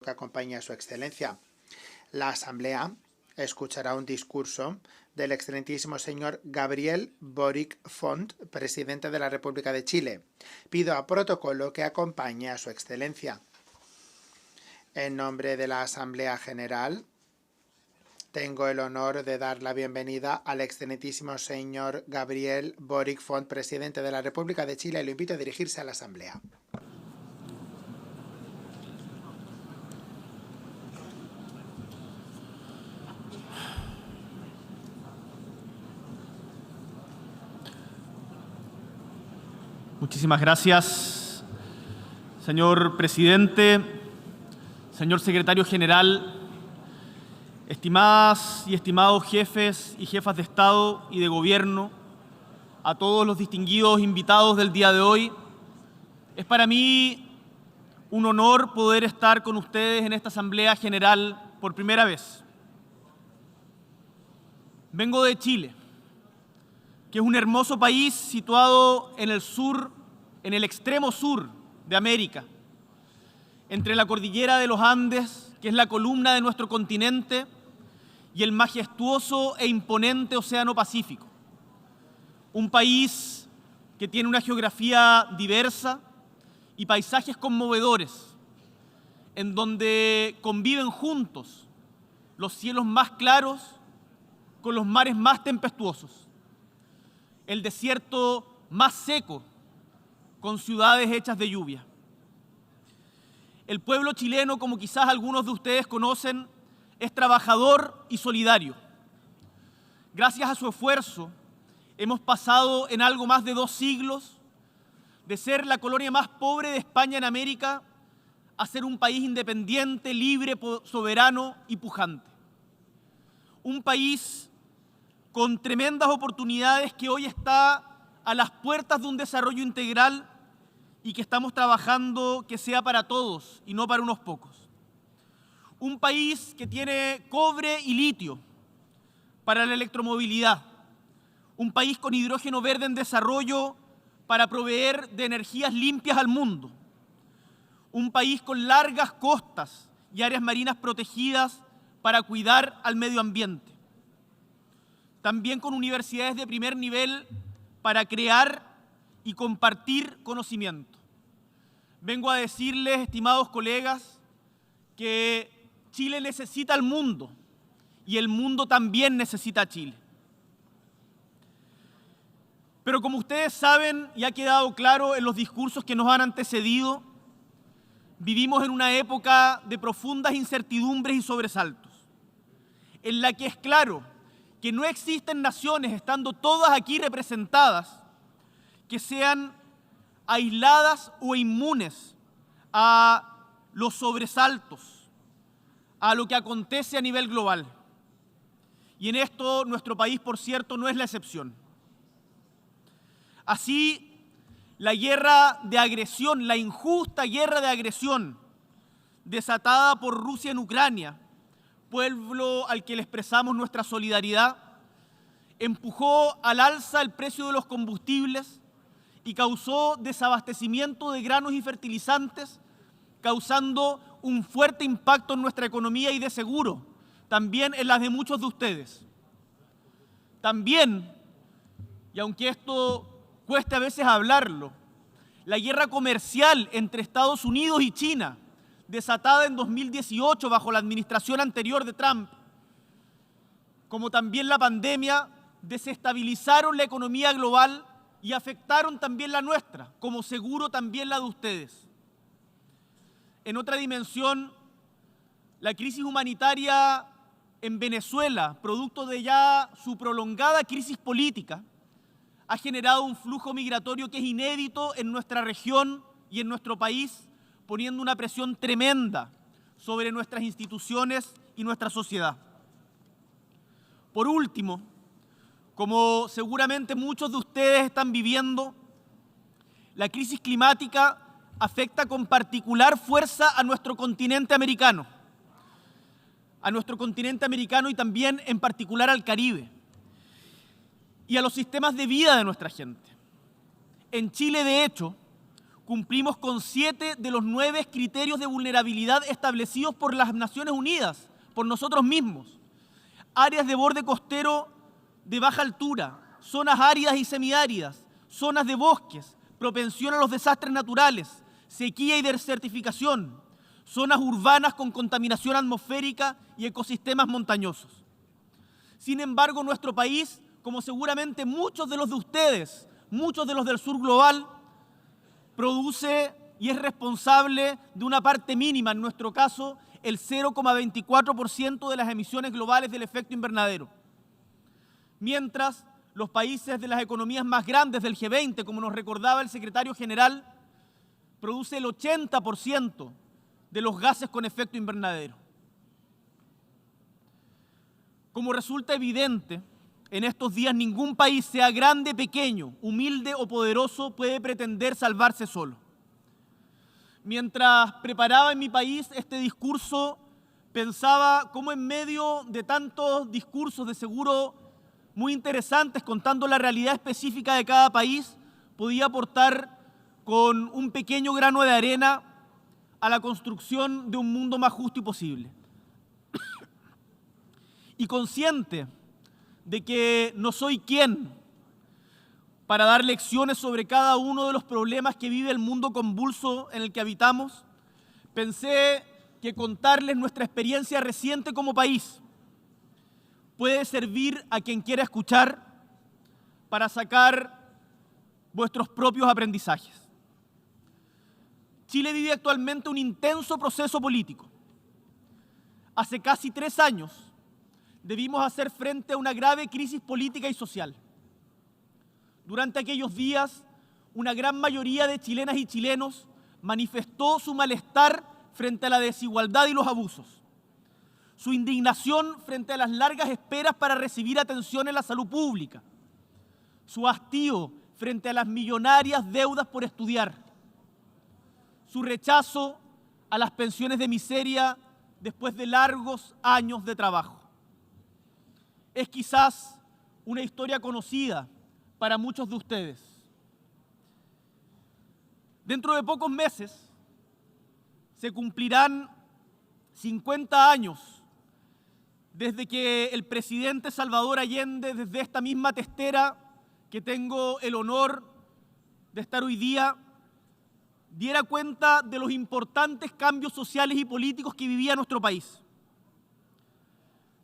que acompaña a su excelencia. La Asamblea escuchará un discurso del excelentísimo señor Gabriel Boric Font, presidente de la República de Chile. Pido a protocolo que acompañe a su excelencia. En nombre de la Asamblea General, tengo el honor de dar la bienvenida al excelentísimo señor Gabriel Boric Font, presidente de la República de Chile, y lo invito a dirigirse a la Asamblea. Muchísimas gracias, señor presidente, señor secretario general, estimadas y estimados jefes y jefas de Estado y de Gobierno, a todos los distinguidos invitados del día de hoy. Es para mí un honor poder estar con ustedes en esta Asamblea General por primera vez. Vengo de Chile, que es un hermoso país situado en el sur, en el extremo sur de América, entre la cordillera de los Andes, que es la columna de nuestro continente, y el majestuoso e imponente Océano Pacífico. Un país que tiene una geografía diversa y paisajes conmovedores, en donde conviven juntos los cielos más claros con los mares más tempestuosos, el desierto más seco con ciudades hechas de lluvia. El pueblo chileno, como quizás algunos de ustedes conocen, es trabajador y solidario. Gracias a su esfuerzo, hemos pasado en algo más de 2 siglos de ser la colonia más pobre de España en América a ser un país independiente, libre, soberano y pujante. Un país con tremendas oportunidades que hoy está a las puertas de un desarrollo integral y que estamos trabajando que sea para todos y no para unos pocos. Un país que tiene cobre y litio para la electromovilidad. Un país con hidrógeno verde en desarrollo para proveer de energías limpias al mundo. Un país con largas costas y áreas marinas protegidas para cuidar al medio ambiente. También con universidades de primer nivel para crear y compartir conocimiento. Vengo a decirles, estimados colegas, que Chile necesita al mundo y el mundo también necesita a Chile. Pero como ustedes saben y ha quedado claro en los discursos que nos han antecedido, vivimos en una época de profundas incertidumbres y sobresaltos, en la que es claro que no existen naciones, estando todas aquí representadas, que sean aisladas o inmunes a los sobresaltos, a lo que acontece a nivel global. Y en esto nuestro país, por cierto, no es la excepción. Así, la guerra de agresión, la injusta guerra de agresión desatada por Rusia en Ucrania, pueblo al que le expresamos nuestra solidaridad, empujó al alza el precio de los combustibles y causó desabastecimiento de granos y fertilizantes, causando un fuerte impacto en nuestra economía y de seguro, también en las de muchos de ustedes. También, y aunque esto cueste a veces hablarlo, la guerra comercial entre Estados Unidos y China, desatada en 2018 bajo la administración anterior de Trump, como también la pandemia, desestabilizaron la economía global y afectaron también la nuestra, como seguro también la de ustedes. En otra dimensión, la crisis humanitaria en Venezuela, producto de ya su prolongada crisis política, ha generado un flujo migratorio que es inédito en nuestra región y en nuestro país, poniendo una presión tremenda sobre nuestras instituciones y nuestra sociedad. Por último, como seguramente muchos de ustedes están viviendo, la crisis climática afecta con particular fuerza a nuestro continente americano y también en particular al Caribe y a los sistemas de vida de nuestra gente. En Chile, de hecho, cumplimos con 7 de los 9 criterios de vulnerabilidad establecidos por las Naciones Unidas, por nosotros mismos. Áreas de borde costero de baja altura, zonas áridas y semiáridas, zonas de bosques, propensión a los desastres naturales, sequía y desertificación, zonas urbanas con contaminación atmosférica y ecosistemas montañosos. Sin embargo, nuestro país, como seguramente muchos de los de ustedes, muchos de los del sur global, produce y es responsable de una parte mínima, en nuestro caso, el 0,24% de las emisiones globales del efecto invernadero. Mientras los países de las economías más grandes del G20, como nos recordaba el secretario general, produce el 80% de los gases con efecto invernadero. Como resulta evidente, en estos días ningún país, sea grande, pequeño, humilde o poderoso, puede pretender salvarse solo. Mientras preparaba en mi país este discurso, pensaba cómo en medio de tantos discursos de seguro muy interesantes contando la realidad específica de cada país, podía aportar con un pequeño grano de arena a la construcción de un mundo más justo y posible. Y consciente de que no soy quien para dar lecciones sobre cada uno de los problemas que vive el mundo convulso en el que habitamos, pensé que contarles nuestra experiencia reciente como país puede servir a quien quiera escuchar para sacar vuestros propios aprendizajes. Chile vive actualmente un intenso proceso político. Hace casi 3 años debimos hacer frente a una grave crisis política y social. Durante aquellos días, una gran mayoría de chilenas y chilenos manifestó su malestar frente a la desigualdad y los abusos, su indignación frente a las largas esperas para recibir atención en la salud pública, su hastío frente a las millonarias deudas por estudiar, su rechazo a las pensiones de miseria después de largos años de trabajo. Es quizás una historia conocida para muchos de ustedes. Dentro de pocos meses se cumplirán 50 años desde que el presidente Salvador Allende, desde esta misma testera que tengo el honor de estar hoy día, diera cuenta de los importantes cambios sociales y políticos que vivía nuestro país.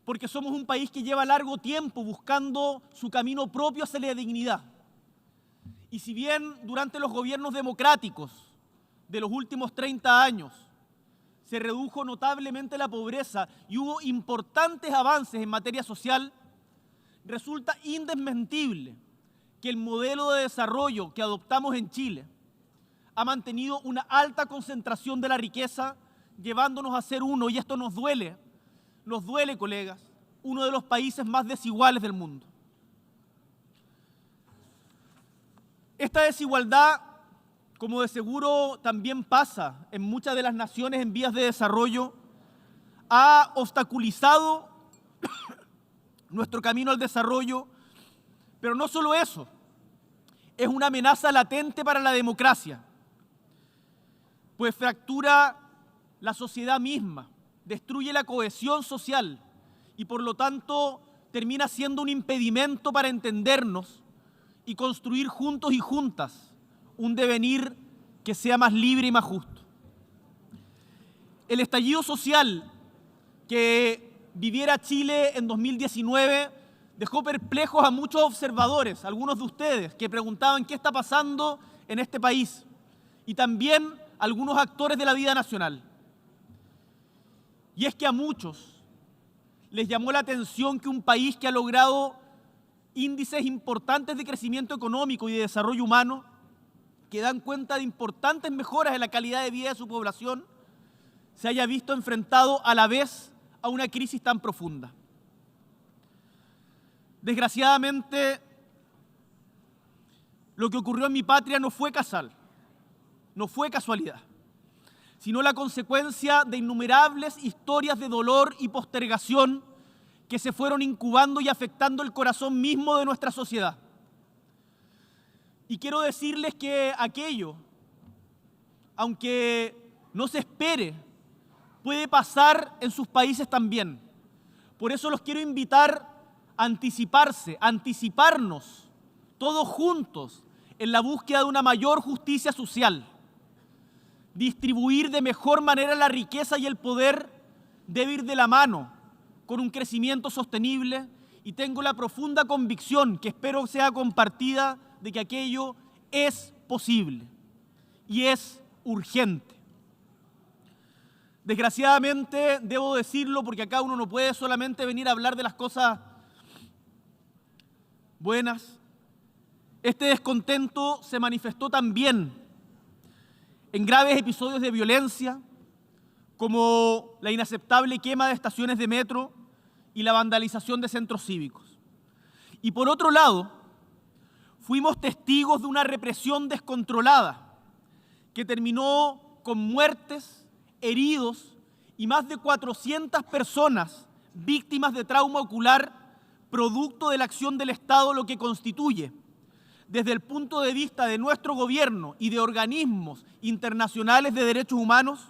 Porque somos un país que lleva largo tiempo buscando su camino propio hacia la dignidad. Y si bien durante los gobiernos democráticos de los últimos 30 años se redujo notablemente la pobreza y hubo importantes avances en materia social, resulta indesmentible que el modelo de desarrollo que adoptamos en Chile ha mantenido una alta concentración de la riqueza, llevándonos a ser uno, y esto nos duele, colegas, uno de los países más desiguales del mundo. Esta desigualdad, como de seguro también pasa en muchas de las naciones en vías de desarrollo, ha obstaculizado nuestro camino al desarrollo, pero no solo eso, es una amenaza latente para la democracia, pues fractura la sociedad misma, destruye la cohesión social y por lo tanto termina siendo un impedimento para entendernos y construir juntos y juntas un devenir que sea más libre y más justo. El estallido social que viviera Chile en 2019 dejó perplejos a muchos observadores, algunos de ustedes que preguntaban qué está pasando en este país, y también algunos actores de la vida nacional. Y es que a muchos les llamó la atención que un país que ha logrado índices importantes de crecimiento económico y de desarrollo humano, que dan cuenta de importantes mejoras en la calidad de vida de su población, se haya visto enfrentado a la vez a una crisis tan profunda. Desgraciadamente, lo que ocurrió en mi patria no fue casual, no fue casualidad, sino la consecuencia de innumerables historias de dolor y postergación que se fueron incubando y afectando el corazón mismo de nuestra sociedad. Y quiero decirles que aquello aunque no se espere, puede pasar en sus países también. Por eso los quiero invitar a anticiparnos todos juntos en la búsqueda de una mayor justicia social. Distribuir de mejor manera la riqueza y el poder debe ir de la mano con un crecimiento sostenible, y tengo la profunda convicción, que espero sea compartida, de que aquello es posible y es urgente. Desgraciadamente, debo decirlo, porque acá uno no puede solamente venir a hablar de las cosas buenas, este descontento se manifestó también en graves episodios de violencia, como la inaceptable quema de estaciones de metro y la vandalización de centros cívicos. Y por otro lado, fuimos testigos de una represión descontrolada que terminó con muertes, heridos y más de 400 personas víctimas de trauma ocular producto de la acción del Estado, lo que constituye, desde el punto de vista de nuestro gobierno y de organismos internacionales de derechos humanos,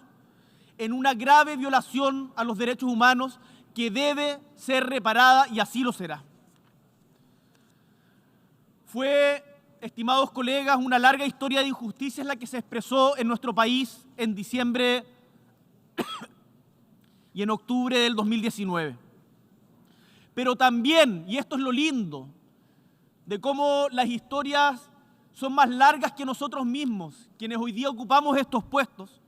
en una grave violación a los derechos humanos que debe ser reparada, y así lo será. Fue, estimados colegas, una larga historia de injusticias la que se expresó en nuestro país en diciembre y en octubre del 2019. Pero también, y esto es lo lindo, de cómo las historias son más largas que nosotros mismos, quienes hoy día ocupamos estos puestos,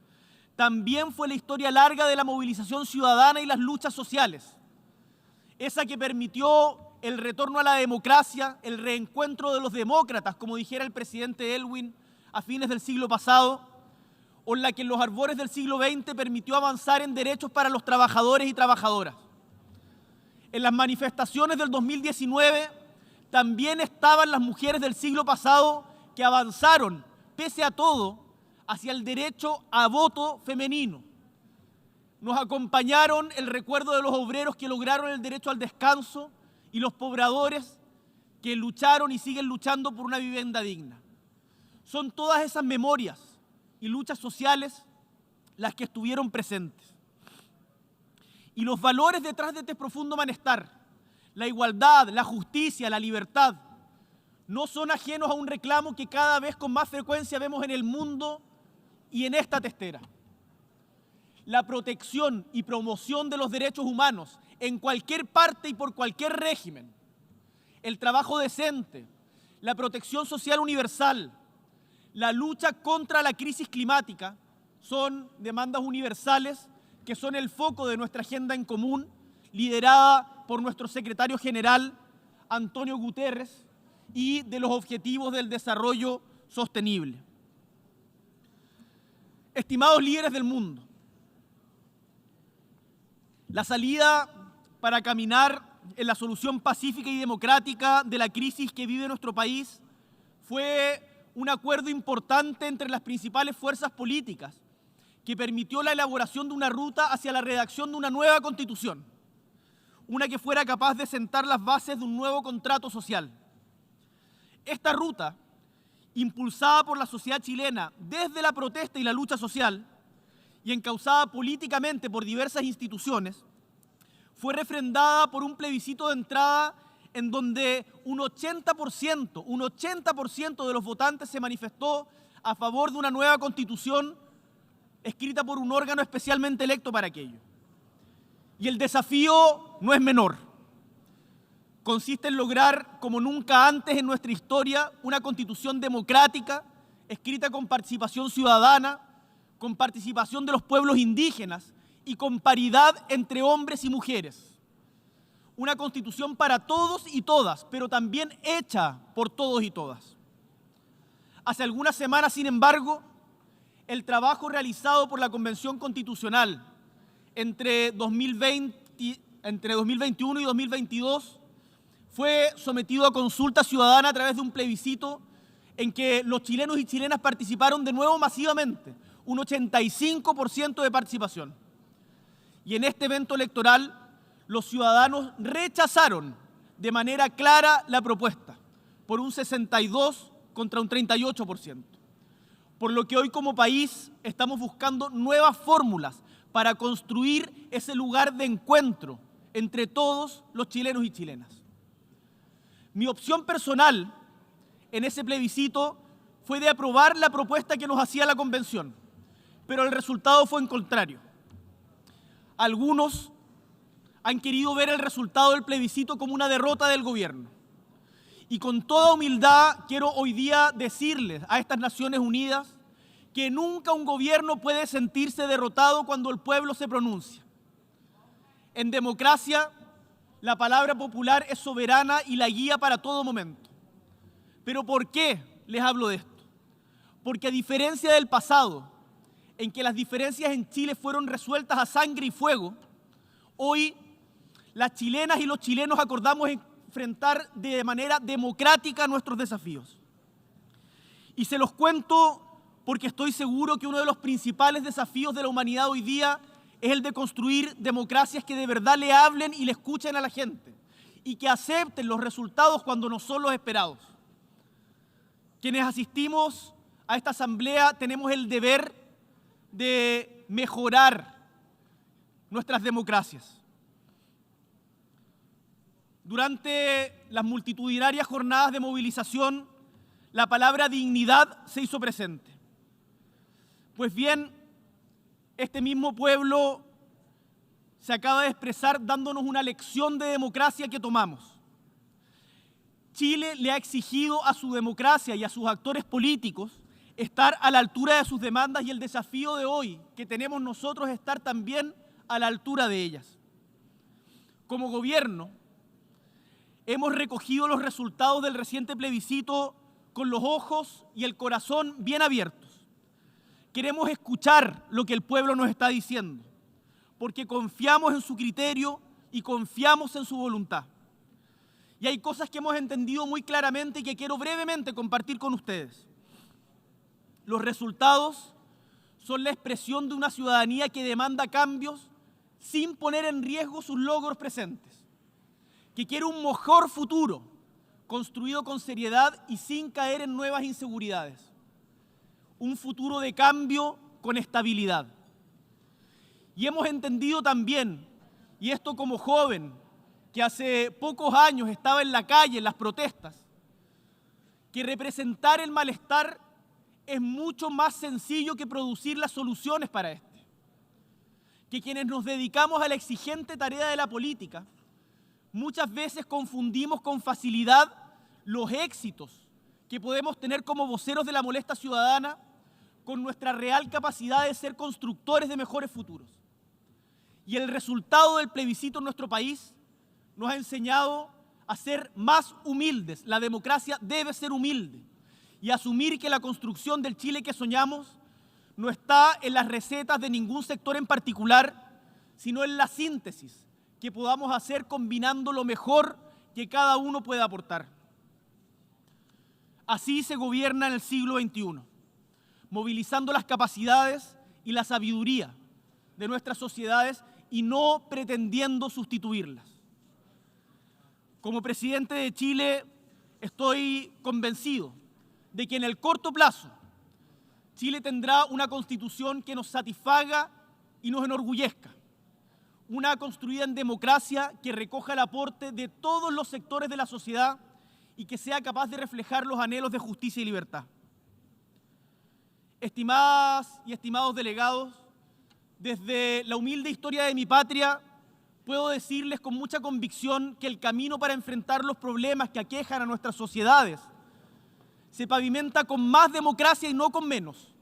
también fue la historia larga de la movilización ciudadana y las luchas sociales, esa que permitió el retorno a la democracia, el reencuentro de los demócratas, como dijera el presidente Elwin a fines del siglo pasado, o la que en los albores del siglo XX permitió avanzar en derechos para los trabajadores y trabajadoras. En las manifestaciones del 2019 también estaban las mujeres del siglo pasado que avanzaron, pese a todo, hacia el derecho a voto femenino. Nos acompañaron el recuerdo de los obreros que lograron el derecho al descanso y los pobladores que lucharon y siguen luchando por una vivienda digna. Son todas esas memorias y luchas sociales las que estuvieron presentes. Y los valores detrás de este profundo malestar, la igualdad, la justicia, la libertad, no son ajenos a un reclamo que cada vez con más frecuencia vemos en el mundo y en esta testera. La protección y promoción de los derechos humanos en cualquier parte y por cualquier régimen, el trabajo decente, la protección social universal, la lucha contra la crisis climática son demandas universales que son el foco de nuestra agenda en común, liderada por nuestro secretario general, Antonio Guterres, y de los Objetivos del Desarrollo Sostenible. Estimados líderes del mundo, la salida para caminar en la solución pacífica y democrática de la crisis que vive nuestro país fue un acuerdo importante entre las principales fuerzas políticas que permitió la elaboración de una ruta hacia la redacción de una nueva constitución, una que fuera capaz de sentar las bases de un nuevo contrato social. Esta ruta, impulsada por la sociedad chilena desde la protesta y la lucha social y encauzada políticamente por diversas instituciones, fue refrendada por un plebiscito de entrada en donde un 80% de los votantes se manifestó a favor de una nueva constitución escrita por un órgano especialmente electo para aquello. Y el desafío no es menor. Consiste en lograr, como nunca antes en nuestra historia, una constitución democrática, escrita con participación ciudadana, con participación de los pueblos indígenas y con paridad entre hombres y mujeres. Una constitución para todos y todas, pero también hecha por todos y todas. Hace algunas semanas, sin embargo, el trabajo realizado por la Convención Constitucional entre 2021 y 2022 fue sometido a consulta ciudadana a través de un plebiscito en que los chilenos y chilenas participaron de nuevo masivamente, un 85% de participación. Y en este evento electoral, los ciudadanos rechazaron de manera clara la propuesta, por un 62% contra un 38%. por lo que hoy como país estamos buscando nuevas fórmulas para construir ese lugar de encuentro entre todos los chilenos y chilenas. Mi opción personal en ese plebiscito fue de aprobar la propuesta que nos hacía la Convención, pero el resultado fue en contrario. Algunos han querido ver el resultado del plebiscito como una derrota del gobierno. Y con toda humildad quiero hoy día decirles a estas Naciones Unidas que nunca un gobierno puede sentirse derrotado cuando el pueblo se pronuncia. En democracia, la palabra popular es soberana y la guía para todo momento. ¿Pero por qué les hablo de esto? Porque a diferencia del pasado, en que las diferencias en Chile fueron resueltas a sangre y fuego, hoy las chilenas y los chilenos acordamos enfrentar de manera democrática nuestros desafíos. Y se los cuento porque estoy seguro que uno de los principales desafíos de la humanidad hoy día es el de construir democracias que de verdad le hablen y le escuchen a la gente y que acepten los resultados cuando no son los esperados. Quienes asistimos a esta asamblea tenemos el deber de mejorar nuestras democracias. Durante las multitudinarias jornadas de movilización, la palabra dignidad se hizo presente. Pues bien, este mismo pueblo se acaba de expresar dándonos una lección de democracia que tomamos. Chile le ha exigido a su democracia y a sus actores políticos estar a la altura de sus demandas y el desafío de hoy que tenemos nosotros es estar también a la altura de ellas. Como gobierno, hemos recogido los resultados del reciente plebiscito con los ojos y el corazón bien abiertos. Queremos escuchar lo que el pueblo nos está diciendo, porque confiamos en su criterio y confiamos en su voluntad. Y hay cosas que hemos entendido muy claramente y que quiero brevemente compartir con ustedes. Los resultados son la expresión de una ciudadanía que demanda cambios sin poner en riesgo sus logros presentes, que quiere un mejor futuro construido con seriedad y sin caer en nuevas inseguridades. Un futuro de cambio con estabilidad. Y hemos entendido también, y esto como joven, que hace pocos años estaba en la calle, en las protestas, que representar el malestar es mucho más sencillo que producir las soluciones para este. Que quienes nos dedicamos a la exigente tarea de la política, muchas veces confundimos con facilidad los éxitos que podemos tener como voceros de la molestia ciudadana con nuestra real capacidad de ser constructores de mejores futuros. Y el resultado del plebiscito en nuestro país nos ha enseñado a ser más humildes. La democracia debe ser humilde y asumir que la construcción del Chile que soñamos no está en las recetas de ningún sector en particular, sino en la síntesis que podamos hacer combinando lo mejor que cada uno puede aportar. Así se gobierna en el siglo XXI, movilizando las capacidades y la sabiduría de nuestras sociedades y no pretendiendo sustituirlas. Como presidente de Chile, estoy convencido de que en el corto plazo Chile tendrá una constitución que nos satisfaga y nos enorgullezca. Una construida en democracia que recoja el aporte de todos los sectores de la sociedad y que sea capaz de reflejar los anhelos de justicia y libertad. Estimadas y estimados delegados, desde la humilde historia de mi patria, puedo decirles con mucha convicción que el camino para enfrentar los problemas que aquejan a nuestras sociedades se pavimenta con más democracia y no con menos,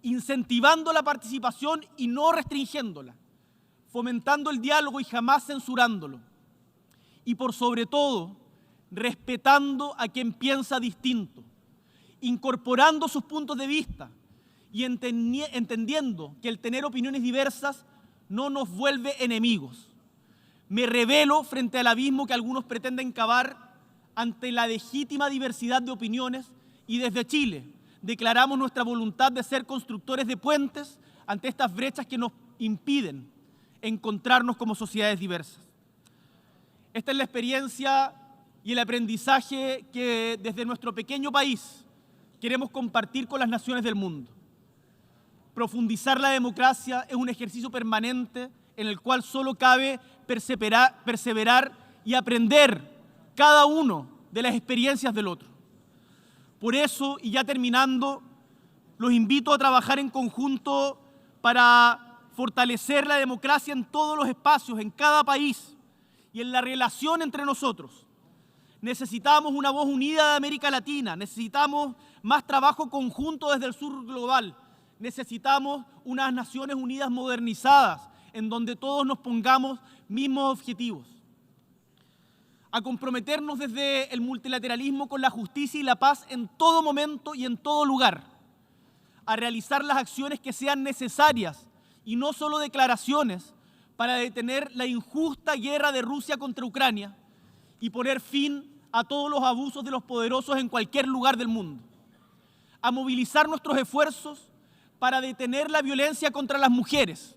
incentivando la participación y no restringiéndola, fomentando el diálogo y jamás censurándolo, y por sobre todo, respetando a quien piensa distinto, incorporando sus puntos de vista y entendiendo que el tener opiniones diversas no nos vuelve enemigos. Me rebelo frente al abismo que algunos pretenden cavar ante la legítima diversidad de opiniones y desde Chile declaramos nuestra voluntad de ser constructores de puentes ante estas brechas que nos impiden encontrarnos como sociedades diversas. Esta es la experiencia y el aprendizaje que desde nuestro pequeño país queremos compartir con las naciones del mundo. Profundizar la democracia es un ejercicio permanente en el cual solo cabe perseverar y aprender cada uno de las experiencias del otro. Por eso, y ya terminando, los invito a trabajar en conjunto para fortalecer la democracia en todos los espacios, en cada país y en la relación entre nosotros. Necesitamos una voz unida de América Latina, necesitamos más trabajo conjunto desde el sur global, necesitamos unas Naciones Unidas modernizadas en donde todos nos pongamos mismos objetivos. A comprometernos desde el multilateralismo con la justicia y la paz en todo momento y en todo lugar. A realizar las acciones que sean necesarias y no solo declaraciones para detener la injusta guerra de Rusia contra Ucrania y poner fin a todos los abusos de los poderosos en cualquier lugar del mundo. A movilizar nuestros esfuerzos para detener la violencia contra las mujeres,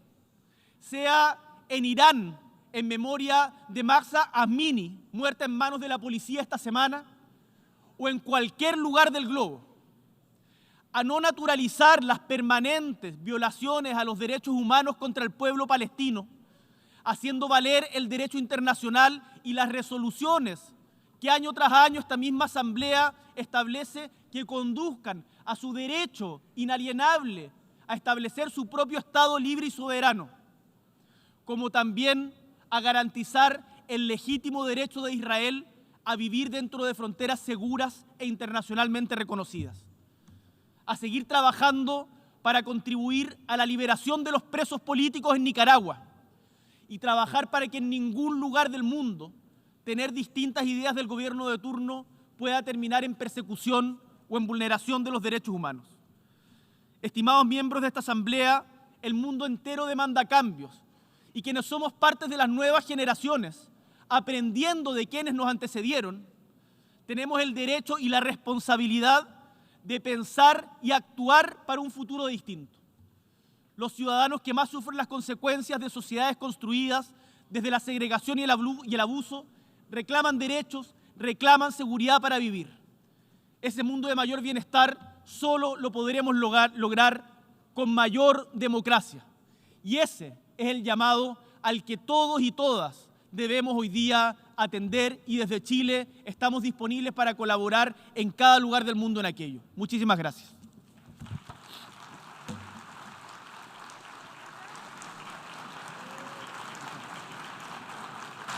sea en Irán, en memoria de Mahsa Amini, muerta en manos de la policía esta semana, o en cualquier lugar del globo. A no naturalizar las permanentes violaciones a los derechos humanos contra el pueblo palestino, haciendo valer el derecho internacional y las resoluciones que año tras año esta misma Asamblea establece que conduzcan a su derecho inalienable a establecer su propio Estado libre y soberano, como también a garantizar el legítimo derecho de Israel a vivir dentro de fronteras seguras e internacionalmente reconocidas. A seguir trabajando para contribuir a la liberación de los presos políticos en Nicaragua y trabajar para que en ningún lugar del mundo tener distintas ideas del gobierno de turno pueda terminar en persecución o en vulneración de los derechos humanos. Estimados miembros de esta Asamblea, el mundo entero demanda cambios y quienes somos parte de las nuevas generaciones, aprendiendo de quienes nos antecedieron, tenemos el derecho y la responsabilidad de pensar y actuar para un futuro distinto. Los ciudadanos que más sufren las consecuencias de sociedades construidas desde la segregación y el abuso reclaman derechos, reclaman seguridad para vivir. Ese mundo de mayor bienestar solo lo podremos lograr con mayor democracia. Y ese es el llamado al que todos y todas debemos hoy día atender y desde Chile estamos disponibles para colaborar en cada lugar del mundo en aquello. Muchísimas gracias.